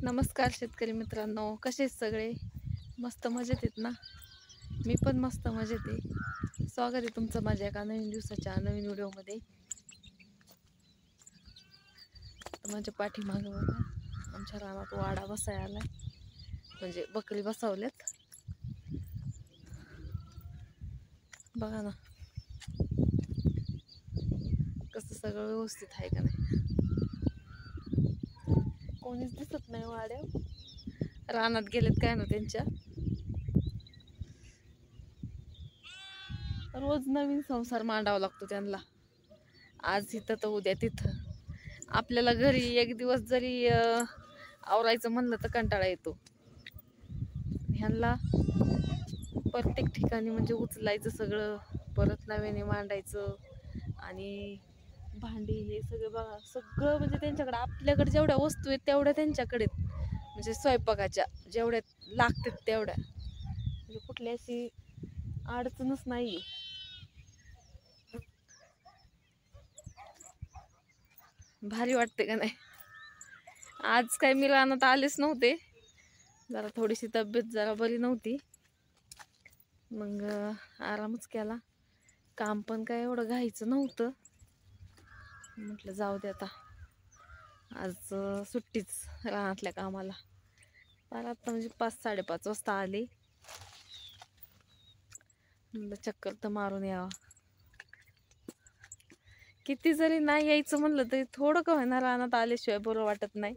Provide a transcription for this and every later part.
नमस्कार शेतकरी मित्रांनो, कसे आहेत सगळे? मस्त मजेत आहेत ना? मी पण मस्त मजेत आहे. स्वागत आहे तुमचं माझ्या एका नवीन दिवसाच्या नवीन व्हिडिओमध्ये. माझ्या पाठीमागं बघा, आमच्या रानात वाडा बसायला आलाय, म्हणजे बकरी बसवल्यात बघा ना. कसं सगळं व्यवस्थित आहे का नाही? कोणीच दिसत नाही वाड्या, रानात गेलेत काय ना त्यांच्या. रोज नवीन संसार मांडावा लागतो त्यांना, आज इथं तर उद्या तिथं. आपल्याला घरी एक दिवस जरी आवरायचं म्हणलं तर कंटाळा येतो. ह्यांना प्रत्येक ठिकाणी म्हणजे उचलायचं सगळं, परत नव्याने मांडायचं, आणि भांडी हे सगळं बघा. सगळं म्हणजे त्यांच्याकडे, आपल्याकडे जेवढ्या वस्तू आहेत तेवढ्या त्यांच्याकडे, म्हणजे स्वयंपाकाच्या जेवढ्या लागतात तेवढ्या, म्हणजे कुठली अशी अडचणच नाही. भारी वाटते का नाही? आज काय मी रानात आलेच नव्हते, जरा थोडीशी तब्येत जरा बरी नव्हती, मग आरामच केला. काम पण काय एवढं घायचं नव्हतं, म्हटलं जाऊ दे आता, आज सुट्टीच रानातल्या कामाला. पण आता म्हणजे 5-5:30 वाजता आले, चक्कर तर मारून यावं. किती जरी नाही यायचं म्हणलं तरी थोडं का होईना रानात आल्याशिवाय बरं वाटत नाही.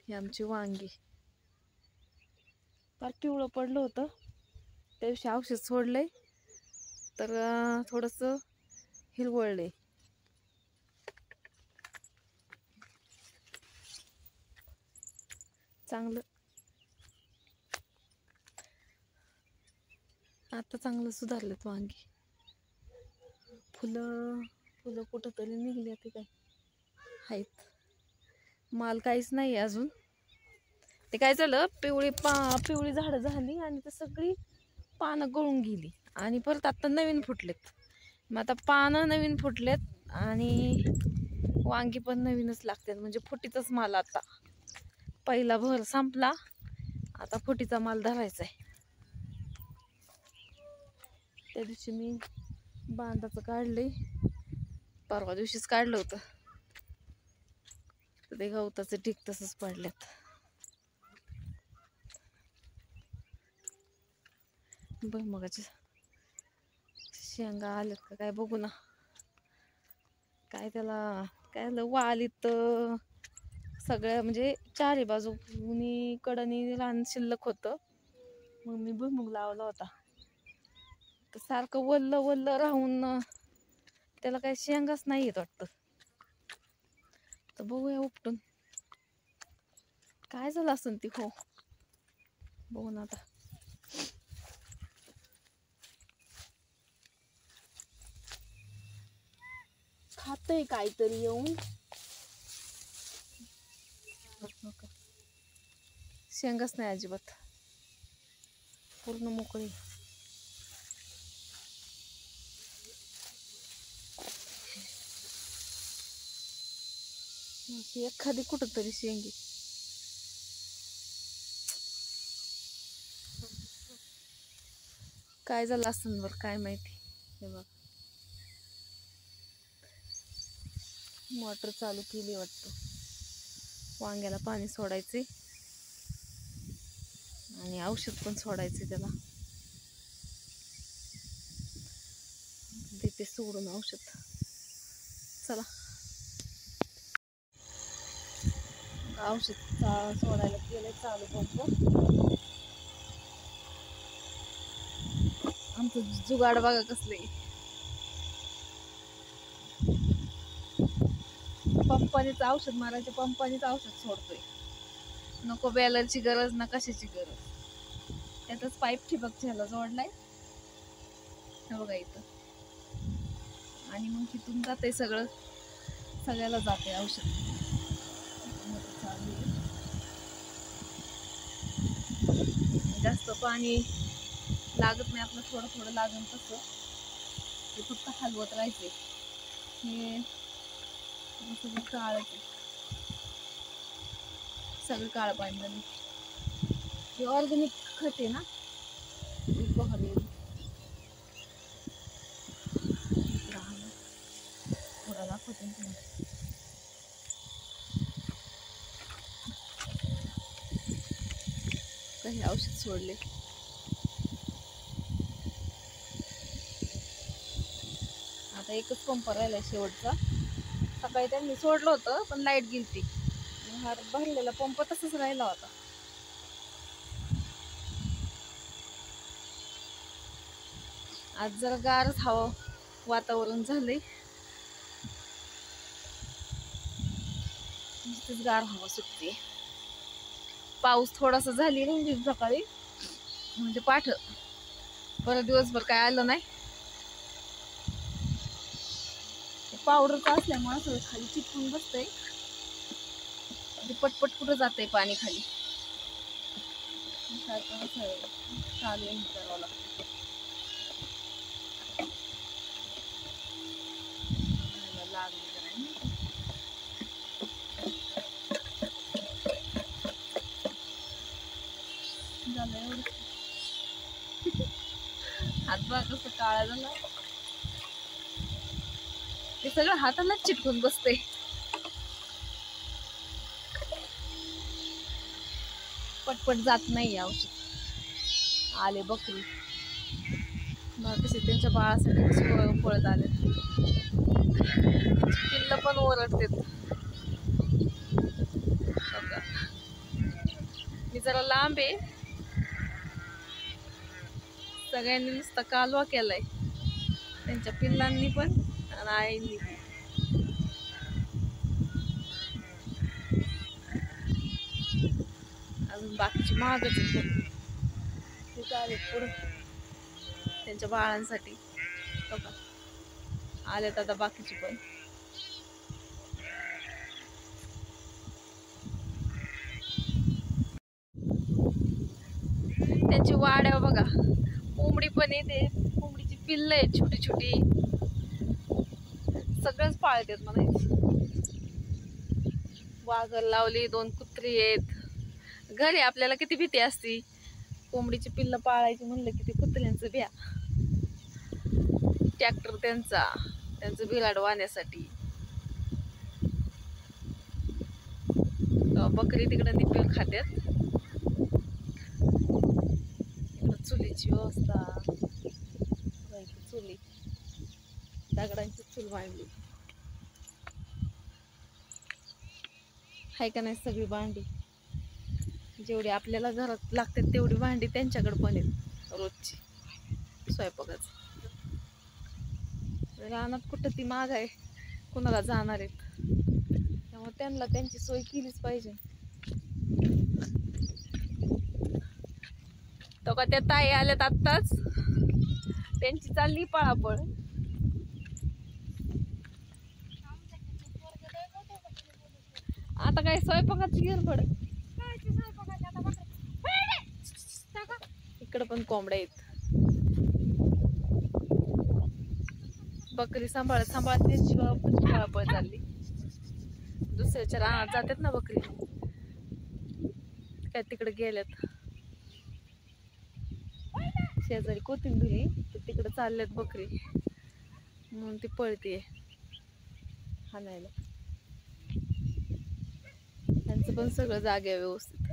ही आमची वांगी, फार पिवळं पडलं होतं, त्या दिवशी औषध सोडलंय तर थोडंसं हिरवळलंय. चांगलं आता चांगलं सुधारलेत वांगी. फुलं फुलं कुठं तरी निघले, ते काय आहेत, माल काहीच नाही अजून. ते काय झालं, पिवळी झाडं झाली आणि ते सगळी पानं गळून गेली, आणि परत आता नवीन फुटलेत. मग आता पानं नवीन फुटलेत आणि वांगी पण नवीनच लागतात, म्हणजे फुटीचाच माल. आता पहिला भर संपला, आता फुटीचा माल धरायचा आहे. त्या दिवशी मी बांधाचं काढलंय, परवा दिवशीच काढलं होतं, तर ते गवताचे ढीग तसंच पडल्यात. भुईमुगाच्या शेंगा आल्यात का काय बघू ना. काय त्याला काय झालं, वालीत सगळ्या म्हणजे चारी बाजूनी कडनी रान शिल्लक होतं, मग मी भुईमुग लावला होता. तर सारखं वल्ल वल्ल राहून त्याला काही शेंगाच नाही येत वाटतं. तर बघूया उपटून काय झालं असेल ती. हो बघू ना आता. खातंय काहीतरी येऊन, शेंगाच नाही अजिबात, पूर्ण मोकळी. एखादी कुठं तरी शेंगी. काय झालं असेल बरं, काय माहिती. हे बघ, मोटर चालू केली वाटतं, वांग्याला पाणी सोडायचे आणि औषध पण सोडायचे त्याला. देते सोडून औषध. चला, औषध सोडायला गेले चालू पंप. आमचं जुगाड बघा कसले, पंपानीच औषध मारायचे, पंपानीच औषध सोडतोय. नको बॅलरची गरज ना कशाची गरज, त्यातच पाईप ठिबक ह्याला जोडलाय, हे बघा इथं, आणि मग तिथून जाते सगळं, सगळ्याला जाते औषध. जास्त पाणी लागत नाही, आपलं थोडं थोडं लागेल तसं, ते फक्त हलवत राहायचे. हे सगळं काळच आहे, सगळं काळ पाणी झालं. हे ऑर्गॅनिक खत आहे ना, थोडा दाखवते काही औषध सोडले. आता एकच पंप राहिला शेवटचा. सकाळी त्यांनी सोडलं होतं पण लाईट गेलती, हा भरलेला पंप तसाच राहिला होता. आज जरा गारच हवं वातावरण झालंय, नुसतीच गार हवा सुटते. पाऊस थोडासा झाली म्हणजे सकाळी, म्हणजे पाठ परत दिवसभर काय आलं नाही. पावडरचं असल्यामुळे असं खाली चिटकून बसतंय, पटपट कुठं जातंय पाणी खाली. सारखं चालू करावं लागतं. हात बघ कसं काळा झाला, ते सगळं हातालाच चिटकून बसते. पटपट जात नाही औषध. आले बकरी कसे त्यांच्या बाळासाठी कसे पळत आले. पिल्लं पण ओरडते. मी जरा लांब आहे, सगळ्यांनी नुसता कालवा केलाय, त्यांच्या पिल्लांनी पण आणि आईंनी पण. अजून बाकीची महागच आहे, ते चालेल पुढं त्यांच्या बाळांसाठी. आलेत आता बाकीची पण. त्यांची वाड्या बघा, कोंबडी पण येते, कोंबडीची पिल्ल आहेत छोटी छोटी, सगळंच पाळतात म्हणायचं. वाघर लावली, 2 कुत्री आहेत घरी. आपल्याला किती भीती असती कोंबडीची पिल्ल पाळायची म्हणलं की, ते कुत्र्यांचं भ्या. ट्रॅक्टर त्यांचं बिलाड वाहण्यासाठी. बकरी तिकडे निपेल खात्यात. चुलीची व्यवस्था, चुली दगडांची चूल मांडली हाय का नाही. सगळी भांडी जेवढी आपल्याला घरात लागतात तेवढी भांडी त्यांच्याकडे पण आहेत रोजची स्वयंपाकाच. रानात कुठं ती माग आहे, कुणाला जाणार आहेत, त्यामुळे त्यांना त्यांची सोय केलीच पाहिजे. तो का त्या ताई आल्यात आत्ताच, त्यांची चालली पळापळ. आता काय स्वयंपाकाची गडबड. इकडं पण कोंबड्या आहेत. बकरी सांभाळत सांभाळत त्यांची पळापळ चालली. दुसऱ्याच्या रानात जातात ना बकरी, काय तिकडे गेल्यात. शेजारी कोथिंबीर तर तिकडे चालल्यात बकरी, म्हणून ती पळतीये हाणायला. त्यांचं पण सगळं जागे व्यवस्थित.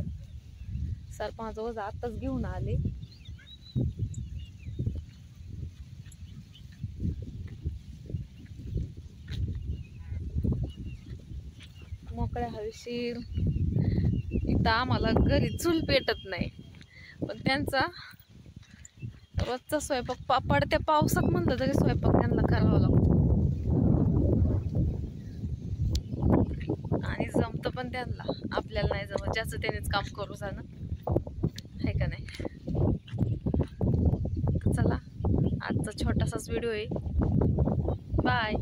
सरपंच वजा आत्ताच घेऊन आले. मोकळ्या हवेशीर. इथं आम्हाला घरी चूल पेटत नाही, पण त्यांचा रोजचा स्वयंपाक पडत्या पावसात म्हणलं तरी स्वयंपाक त्यांना करावा लागतो. आणि जमतं पण त्यांना, आपल्याला नाही जमत. ज्याचं त्यानेच काम करू जाणं, आहे का नाही. चला, आजचा छोटासाच व्हिडिओ आहे. बाय.